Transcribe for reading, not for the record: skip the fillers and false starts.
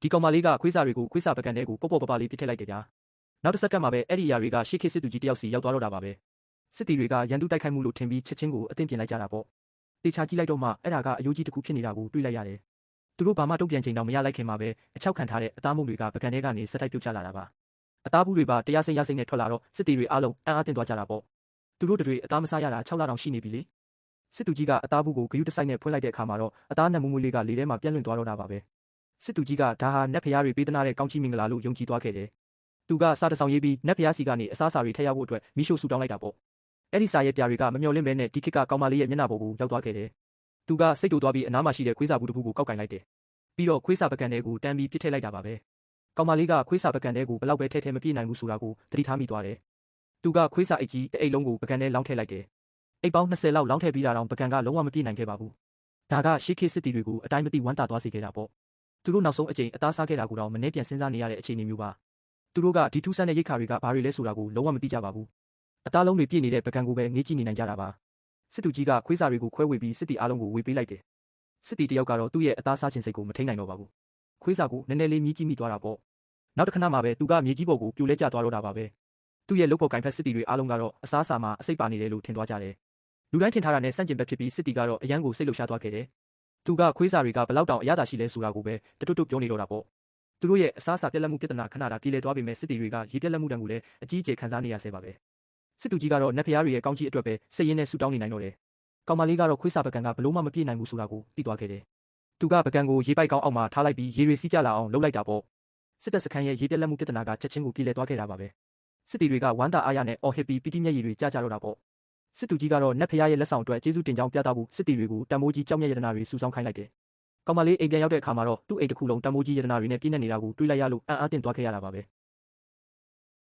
ဒီကောင်မလေးကခွေးစာတွေကိုခွေးစာပကံထဲကိုပေါ့ပေါ့ပပလေးပစ်ထည့်လိုက်တယ်ဗျာနောက်တစ်စက္ကန့်မှာပဲအဲ့ဒီအရာတွေကရှေ့ခေတ်စစ်သူကြီးတယောက်စီရောက်သွားတော့တာပါပဲစစ်တီတွေကရန်သူတိုက်ခိုက်မှုလို့ထင်ပြီးချက်ချင်းကိုအသင့်ပြင်လိုက်ကြတာပေါ့တေချာကြည့်လိုက်တော့မှအဲ့ဒါကအယိုးကြီးတစ်ခုဖြစ်နေတာကိုတွေးလိုက်ရတယ်သူတို့ဘာမှတုံ့ပြန်ချိန်တော့မရလိုက်ခင်မှာပဲအချောက်ခံထားတဲ့အသားမုံတွေကပကံထဲကနေစက်တိုက်ပြုတ်ချလာတာပါအသားဘူးတွေပါတရားစိမ့်ရစိမ့်နဲ့ထွက်လာတော့စစ်တီတွေအားလုံးအံ့အားသင့်သွားကြတာပေါ့သူတို့တွေအသားမစားရတာ6လတောင်ရှိနေပြီလေစစ်သူကြီးကအသားဘူးကိုဂယုတစိုက်နဲ့ဖွင့်လိုက်တဲ့အခါမှာတော့အသားနဲ့မူးမူးလေးကလေထဲမှာပြန့်လွင့်သွားတော့တာပါပဲစစ်သူကြီးကဒါဟာနတ်ဖျားတွေပေးသနာတဲ့ကောင်းချီးမင်္ဂလာလို့ယုံကြည်သွားခဲ့တယ်သူကစာတစောင်ရေးပြီးနတ်ဖျားစီကနေအစားအစာတွေထည့်ရဖို့အတွက်မိရှို့ဆူတောင်းလိုက်တာပေါ့အဲ့ဒီစာရဲ့ပြာတွေကမမျှော်လင့်ဘဲနဲ့ဒီခေတ်ကကောင်မလေးရဲ့မျက်နှာပေါ်ကိုရောက်သွားခဲ့တယ်သူကစိတ်တူသွားပြီးအနားမှာရှိတဲ့ခွေးစာဘူးတစ်ခုကိုကောက်ကင်လိုက်တယ်ပြီးတော့ခွေးစာပကံထဲကိုတန်းပြီးပစ်ထည့်လိုက်တာပါပဲကောင်မလေးကခွေးစာပကံထဲကိုဘလောက်ပဲထည့်ထည့်မပြည့်နိုင်ဘူးဆိုတာကိုသတိထားမိသွားတယ်သူကခွေးစာအိတ်ကြီးတစ်အိတ်လုံးကိုပကံထဲလောင်းထည့်လိုက်တယ်အိတ်ပေါင်း20လောက်လောင်းထည့်ပြီးတာတော့ပကံကလုံးဝမပြည့်နိုင်ခဲ့ပါဘူးဒါကရှေးခေတ်စစ်တီတွေကိုအတိုင်းမသိဝမ်းသာသွားစေခဲ့တာပေါ့သူတို့နောက်ဆုံးအကြိမ်အသားစားခဲ့တာကိုတော့မနှဲပြန်စဉ်းစားနေရတဲ့အခြေအနေမျိုးပါသူတို့ကဒီထူးဆန်းတဲ့ရိတ်ခါတွေကဘာတွေလဲဆိုတာကိုလုံးဝမသိကြပါဘူးအသားလုံးတွေပြည့်နေတဲ့ပကံကိုပဲငေးကြည့်နေနိုင်ကြတာပါစစ်သူကြီးကခွေးစာတွေကိုခွဲဝေပြီးစစ်တီအားလုံးကိုဝေပေးလိုက်တယ်စစ်တီတယောက်ကတော့သူ့ရဲ့အသားစားခြင်းစိတ်ကိုမထိန်နိုင်တော့ပါဘူးခွေးစာကိုနည်းနည်းလေးမြည်ကြည့်မိသွားတာပေါ့နောက်တစ်ခဏမှပဲသူကမြေကြီးပေါ်ကိုပြိုလဲကျသွားတော့တာပါပဲသူ့ရဲ့လုပ်ဖို့ကင်ဖက်စစ်တီတွေအားလုံးကတော့အစားအစာမှာအစိတ်ပါနေတယ်လို့ထင်သွားကြတယ်လူတိုင်းထင်ထားတာနဲ့ဆန့်ကျင်ဘက်ဖြစ်ပြီးစစ်တီကတော့အရန်ကိုစိတ်လှုပ်ရှားသွားခဲ့တယ်သူကခွေးစာတွေကဘလောက်တောင်အရသာရှိလဲဆိုတာကိုပဲတတွတ်တွတ်ပြောနေတော့တာပေါ့သူတို့ရဲ့အစားအစာပြက်လက်မှုပြဿနာခဏတာပြေလည်သွားပေမဲ့စစ်တီတွေကရေပြက်လက်မှုတံကိုလည်းအကြီးအကျယ်ခံစားနေရဆဲပါပဲစစ်သူကြီးကတော့နတ်ဖျားတွေရဲ့ကောင်းကြီးအတွက်ပဲစိတ်ရင်းနဲ့ဆူတောင်းနေနိုင်တော့တယ်ကောင်မလေးကတော့ခွေးစာပကံကဘလို့မှမပြေနိုင်ဘူးဆိုတာကိုသိသွားခဲ့တယ်သူကပကံကိုရေပိုက်ကောင်းအောက်မှာထားလိုက်ပြီးရေတွေစီးကျလာအောင်လှုပ်လိုက်တာပေါ့စစ်တပ်စခန်းရဲ့ရေပြက်လက်မှုပြဿနာကချက်ချင်းကိုပြေလည်သွားခဲ့တာပါပဲစစ်တီတွေကဝမ်းသာအားရနဲ့အော်ဟစ်ပြီးပီတိမျက်ရည်တွေကျကြတော့တာပေါ့စစ်သူကြီးကတော့နတ်ဖျားရဲ့လက်ဆောင်အတွက်ကျေးဇူးတင်ကြောင်းပြသဖို့စစ်တီတွေကိုတံမိုးကြီးကြောက်မြတ်ရတနာတွေစုဆောင်းခိုင်းလိုက်တယ်ကောင်မလေးအိမ်ပြန်ရောက်တဲ့အခါမှာတော့သူ့အိမ်တစ်ခုလုံးတံမိုးကြီးရတနာတွေနဲ့ပြည့်နေနေတာကိုတွေးလိုက်ရလို့အံ့အားသင့်သွားခဲ့ရတာပါပဲ